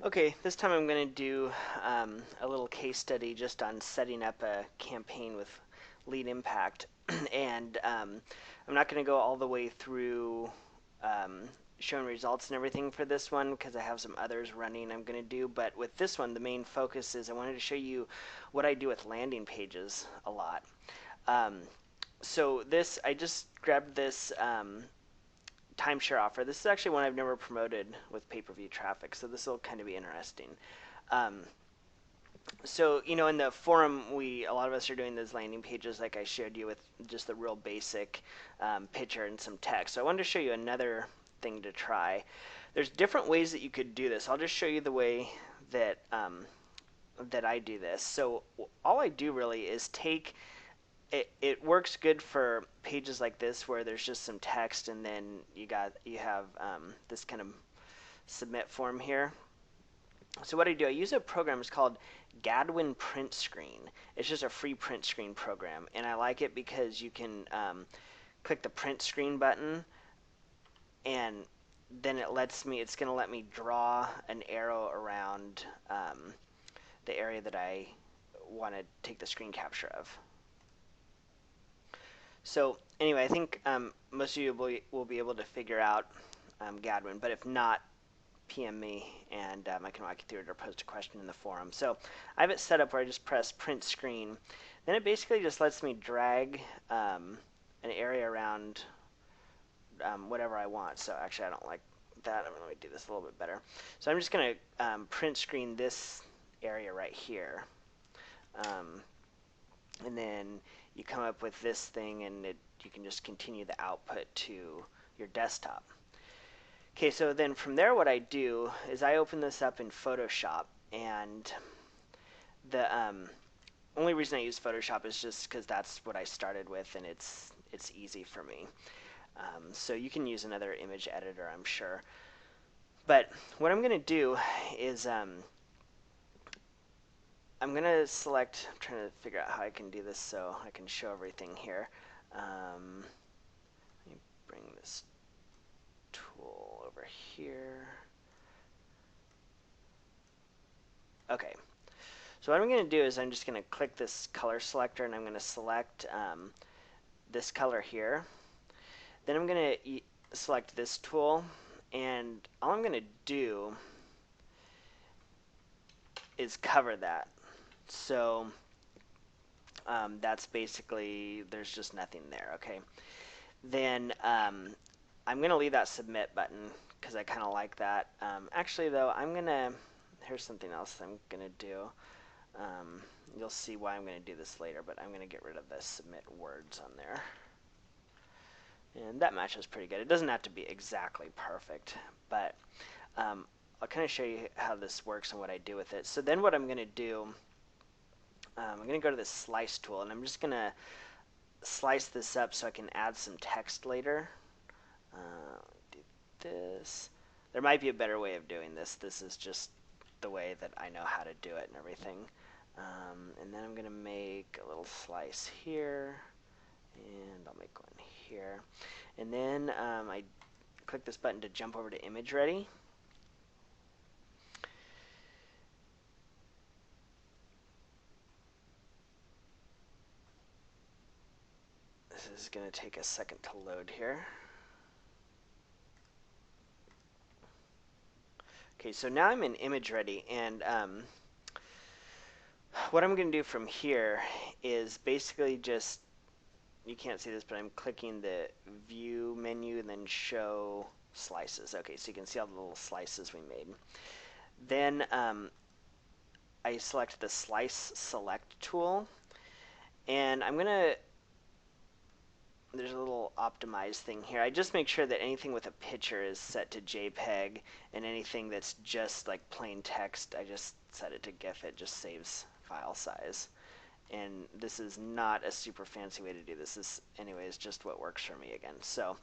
Okay, this time I'm going to do a little case study just on setting up a campaign with Lead Impact. And I'm not going to go all the way through showing results and everything for this one because I have some others running I'm going to do. But with this one, the main focus is I wanted to show you what I do with landing pages a lot. So this, I just grabbed this timeshare offer. This is actually one I've never promoted with pay-per-view traffic, so this will kind of be interesting. Um, so in the forum, a lot of us are doing those landing pages like I showed you with just the real basic picture and some text. So I wanted to show you another thing to try. There's different ways that you could do this. I'll just show you the way that that I do this. So all I do really is take it works good for pages like this where there's just some text and then you have this kind of submit form here. So what I do, I use a program, it's called Gadwin Print Screen. It's just a free print screen program, and I like it because you can click the print screen button, and then it's going to let me draw an arrow around the area that I want to take the screen capture of. So anyway, I think most of you will be able to figure out Gadwin, but if not, PM me and I can walk you through it or post a question in the forum. So I have it set up where I just press print screen. Then it basically just lets me drag an area around whatever I want. So actually I don't like that. I'm going to do this a little bit better. So I'm just going to print screen this area right here. And then you come up with this thing and you can just continue the output to your desktop. Okay, so then from there what I do is I open this up in Photoshop, and the only reason I use Photoshop is just because that's what I started with and it's easy for me. So you can use another image editor, I'm sure. But what I'm going to do is I'm going to select, I'm trying to figure out how I can do this so I can show everything here. Let me bring this tool over here. Okay, so what I'm going to do is I'm just going to click this color selector and I'm going to select this color here. Then I'm going to select this tool, and all I'm going to do is cover that. So that's basically, there's just nothing there, okay? Then I'm going to leave that submit button because I kind of like that. Actually though, here's something else I'm going to do. You'll see why I'm going to do this later, but I'm going to get rid of the submit words on there. And that matches pretty good. It doesn't have to be exactly perfect, but I'll kind of show you how this works and what I do with it. So then what I'm going to do, I'm going to go to this slice tool, and I'm just going to slice this up so I can add some text later. Do this. There might be a better way of doing this. This is just the way that I know how to do it and everything. And then I'm going to make a little slice here, and I'll make one here. And then I click this button to jump over to image ready. This is going to take a second to load here. Okay, so now I'm in image ready, and what I'm going to do from here is basically just, you can't see this, but I'm clicking the view menu and then show slices. Okay, so you can see all the little slices we made. Then I select the slice select tool, and I'm going to, there's a little optimize thing here. I just make sure that anything with a picture is set to JPEG, and anything that's just like plain text, I just set it to GIF. It just saves file size. And this is not a super fancy way to do this. This, anyways, just what works for me again. So,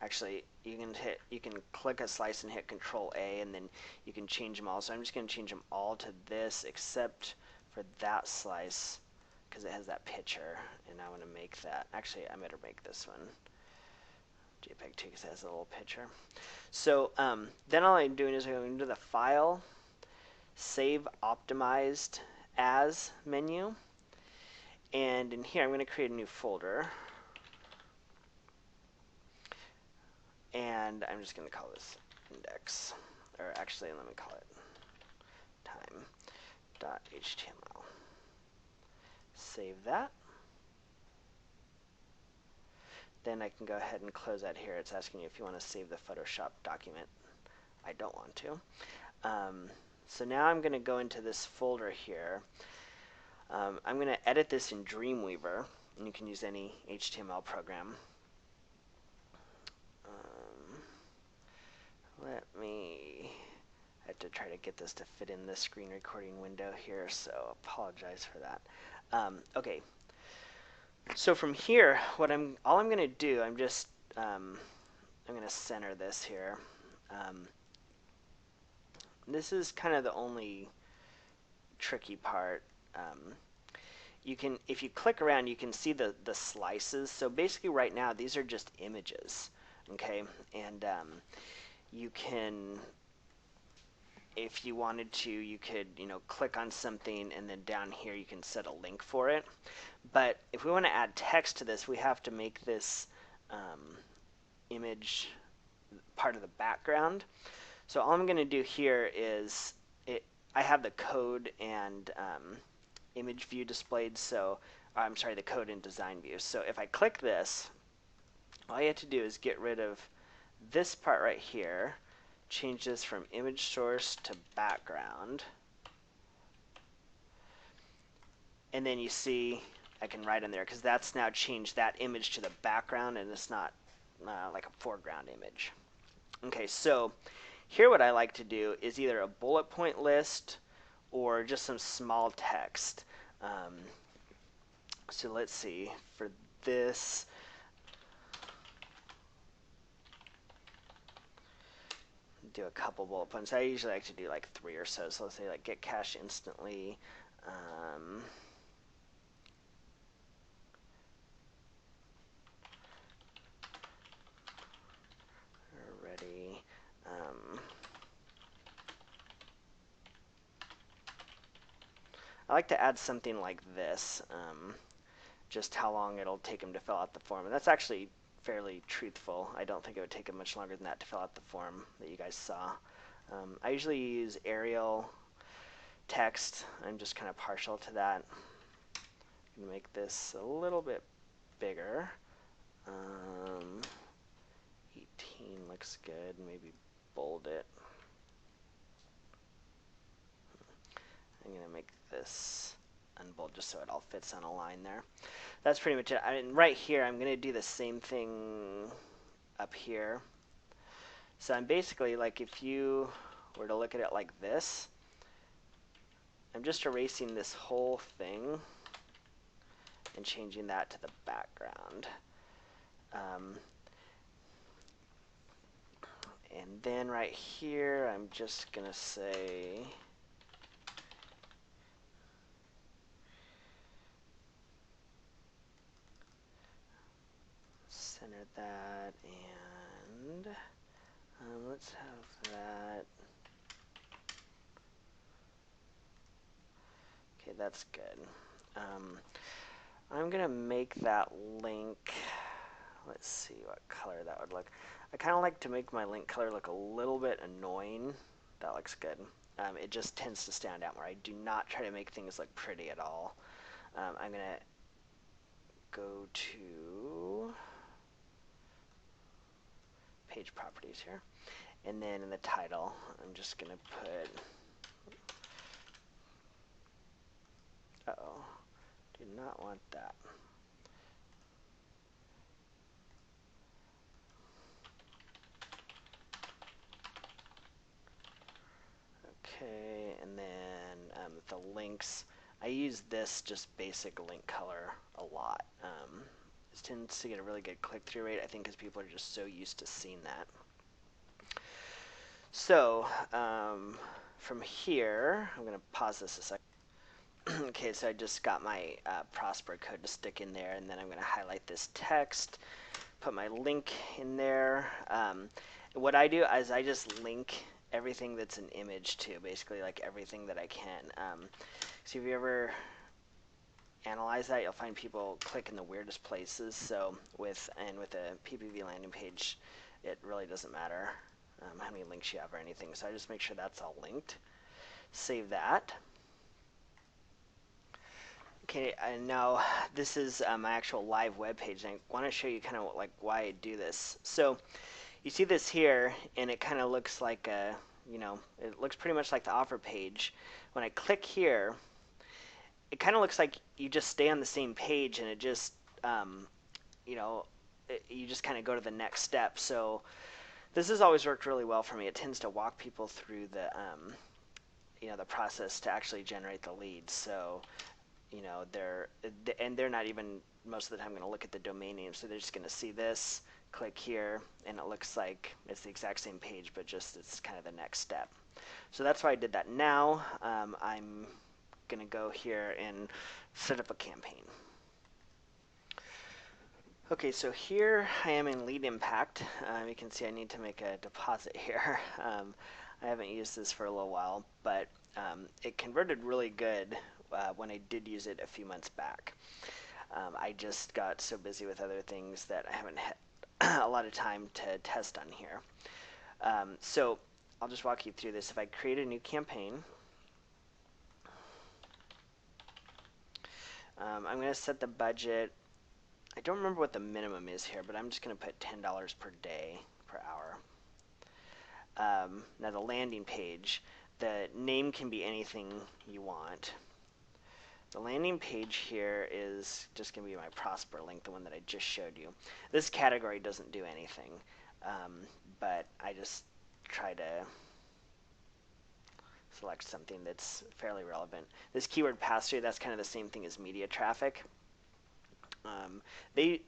actually, you can click a slice and hit Control A, and then you can change them all. So I'm just going to change them all to this, except for that slice, because it has that picture, and I want to make that. Actually, I better make this one JPEG too, because it has a little picture. So then all I'm doing is going into the File, Save Optimized As menu. And in here, I'm going to create a new folder. And I'm just going to call this index. Or actually, let me call it time.html. Save that. Then I can go ahead and close that here. It's asking you if you want to save the Photoshop document. I don't want to. So now I'm going to go into this folder here. I'm going to edit this in Dreamweaver, and you can use any HTML program. I have to try to get this to fit in this screen recording window here, so apologize for that. Okay. So from here, all I'm going to do, I'm going to center this here. This is kind of the only tricky part. If you click around, you can see the slices. So basically, right now, these are just images, okay? And you can, if you wanted to, you could, click on something, and then down here you can set a link for it. But if we want to add text to this, we have to make this image part of the background. So all I'm going to do here is, I have the code and image view displayed, so I'm sorry, the code in design view. So if I click this, all you have to do is get rid of this part right here, change this from image source to background, and then you see I can write in there because that's now changed that image to the background, and it's not like a foreground image. Okay, so here what I like to do is either a bullet point list or just some small text. So let's see, for this, do a couple bullet points. I usually like to do like 3 or so. So let's say like get cash instantly. Ready. I like to add something like this, just how long it'll take him to fill out the form. And that's actually fairly truthful. I don't think it would take him much longer than that to fill out the form that you guys saw. I usually use Arial text. I'm just kind of partial to that. I'm going to make this a little bit bigger. 18 looks good. Maybe bold it. I'm going to make this unbold just so it all fits on a line there. That's pretty much it. Right here, I'm going to do the same thing up here. So I'm basically, like, if you were to look at it like this, I'm just erasing this whole thing and changing that to the background. And then right here, I'm just going to say center that, and let's have that. Okay, that's good. I'm going to make that link, let's see what color that would look. I kind of like to make my link color look a little bit annoying. That looks good. It just tends to stand out more. I do not try to make things look pretty at all. I'm going to go to page properties here. And then in the title, I'm just going to put, uh-oh, do not want that. Okay, and then the links, I use this just basic link color a lot. It tends to get a really good click-through rate, I think, because people are just so used to seeing that. So from here, I'm going to pause this a second. Okay, so I just got my Prosper code to stick in there, and then I'm going to highlight this text, put my link in there. What I do is I just link everything that's an image to, basically like everything that I can. So if you ever analyze that, you'll find people click in the weirdest places. So with a PPV landing page, it really doesn't matter how many links you have or anything. So I just make sure that's all linked. Save that. Okay, and now this is my actual live web page, and I want to show you kind of like why I do this. So you see this here, and it kind of looks like a, it looks pretty much like the offer page. When I click here, it kind of looks like you just stay on the same page, and it just, you just kind of go to the next step. So this has always worked really well for me. It tends to walk people through the, the process to actually generate the leads. So they're not even most of the time going to look at the domain name, so they're just going to see this, click here, and it looks like it's the exact same page, but just it's kind of the next step. So that's why I did that. Now I'm going to go here and set up a campaign. Okay, so here I am in Lead Impact. You can see I need to make a deposit here. I haven't used this for a little while, but it converted really good when I did use it a few months back. I just got so busy with other things that I haven't had a lot of time to test on here. So I'll just walk you through this. If I create a new campaign, I'm going to set the budget. I don't remember what the minimum is here, but I'm just going to put $10 per day, per hour. Now the landing page, the name can be anything you want. The landing page here is just going to be my Prosper link, the one that I just showed you. This category doesn't do anything, but I just try to select something that's fairly relevant. This keyword pass-through, that's kind of the same thing as media traffic. Lead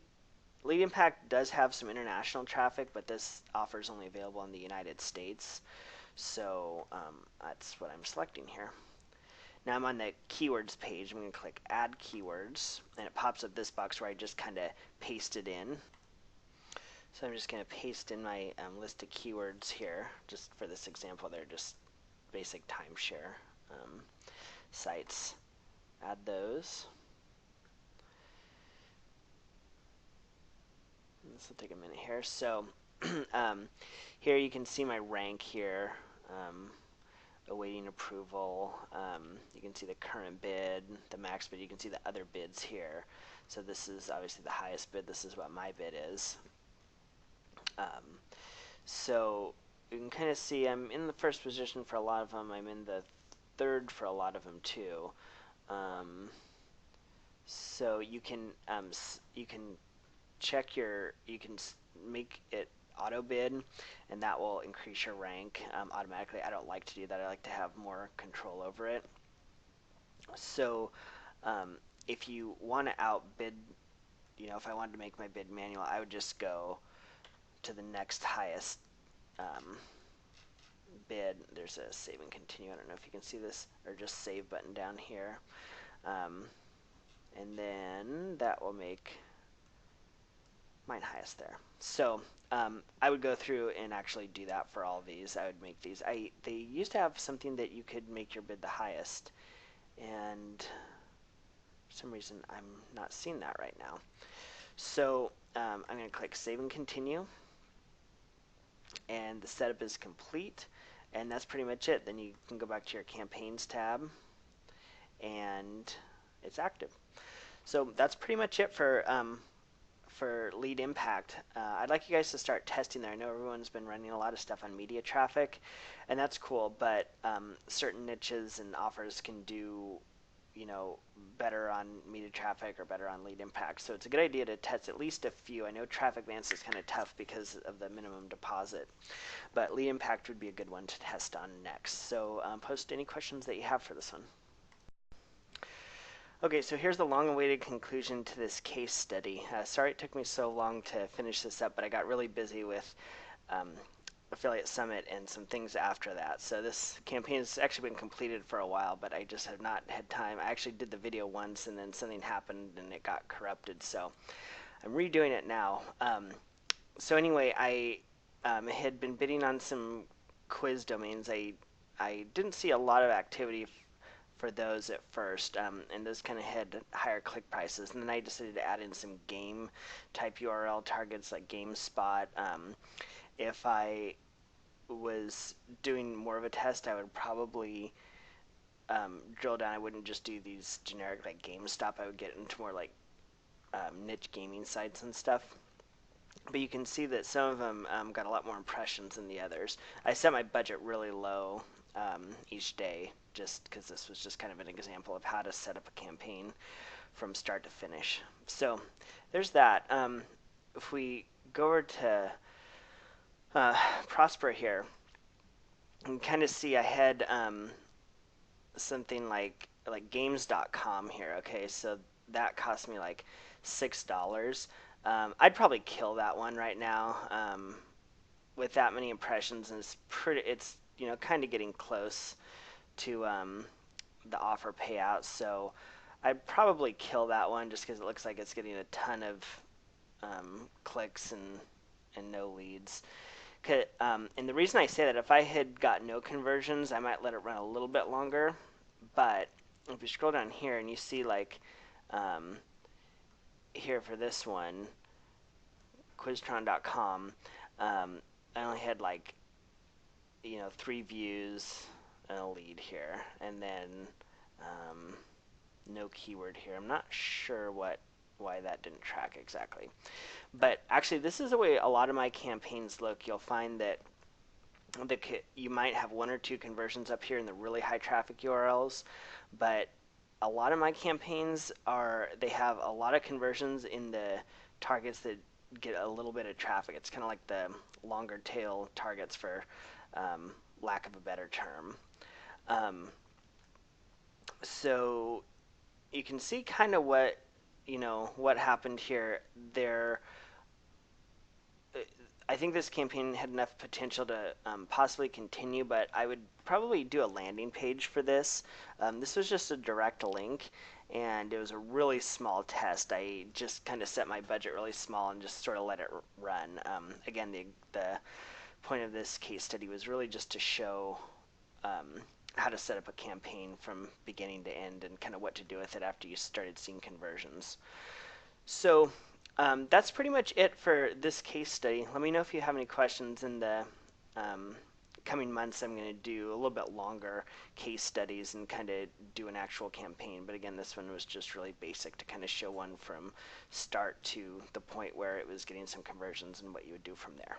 Impact does have some international traffic, but this offer is only available in the United States. So that's what I'm selecting here. Now I'm on the keywords page. I'm going to click Add Keywords, and it pops up this box where I just kind of paste it in. So I'm just going to paste in my list of keywords here. Just for this example, they're just basic timeshare sites. Add those. This will take a minute here. So here you can see my rank here. Awaiting approval. You can see the current bid, the max bid. You can see the other bids here. So this is obviously the highest bid. This is what my bid is. So you can kind of see I'm in the first position for a lot of them. I'm in the third for a lot of them too. So you can check you can make it auto bid, and that will increase your rank automatically. I don't like to do that. I like to have more control over it. So if you want to outbid, if I wanted to make my bid manual, I would just go to the next highest bid. There's a save and continue. I don't know if you can see this, or just save button down here. And then that will make mine highest there. So I would go through and actually do that for all of these. I would make these. They used to have something that you could make your bid the highest, and for some reason I'm not seeing that right now. So I'm going to click Save and Continue, and the setup is complete, and that's pretty much it. Then you can go back to your Campaigns tab, and it's active. So that's pretty much it for Lead Impact. I'd like you guys to start testing there. I know everyone's been running a lot of stuff on media traffic, and that's cool, but certain niches and offers can do better on media traffic or better on Lead Impact. So it's a good idea to test at least a few. I know Traffic Advance is kind of tough because of the minimum deposit, but Lead Impact would be a good one to test on next. So post any questions that you have for this one. Okay, so here's the long-awaited conclusion to this case study. Sorry it took me so long to finish this up, but I got really busy with Affiliate Summit and some things after that. So this campaign has actually been completed for a while, but I just have not had time. I actually did the video once, and then something happened and it got corrupted, so I'm redoing it now. So anyway, I had been bidding on some quiz domains. I didn't see a lot of activity for those at first, and those kind of had higher click prices. And then I decided to add in some game type URL targets like GameSpot. If I was doing more of a test, I would probably drill down. I wouldn't just do these generic like GameStop. I would get into more like niche gaming sites and stuff. But you can see that some of them got a lot more impressions than the others. I set my budget really low each day just because this was just kind of an example of how to set up a campaign from start to finish. So there's that. If we go over to Prosper here, you can kind of see I had something like games.com here. Okay, so that cost me like $6. I'd probably kill that one right now. With that many impressions, and it's kind of getting close to the offer payout. So I'd probably kill that one just because it looks like it's getting a ton of clicks and no leads. And the reason I say that, if I had got no conversions, I might let it run a little bit longer. But if you scroll down here and you see like here for this one, Quiztron.com, I only had like 3 views and a lead here, and then no keyword here. I'm not sure why that didn't track exactly. But actually, this is the way a lot of my campaigns look. You'll find that you might have 1 or 2 conversions up here in the really high traffic URLs, but a lot of my campaigns they have a lot of conversions in the targets that get a little bit of traffic. It's kind of like the longer tail targets, for lack of a better term. So you can see kind of what happened here. I think this campaign had enough potential to possibly continue, but I would probably do a landing page for this. This was just a direct link, and it was a really small test. I just kind of set my budget really small and just sort of let it run. Again, the point of this case study was really just to show how to set up a campaign from beginning to end and kind of what to do with it after you started seeing conversions. So that's pretty much it for this case study. Let me know if you have any questions. In the coming months, I'm going to do a little bit longer case studies and kind of do an actual campaign. But again, this one was just really basic to kind of show one from start to the point where it was getting some conversions and what you would do from there.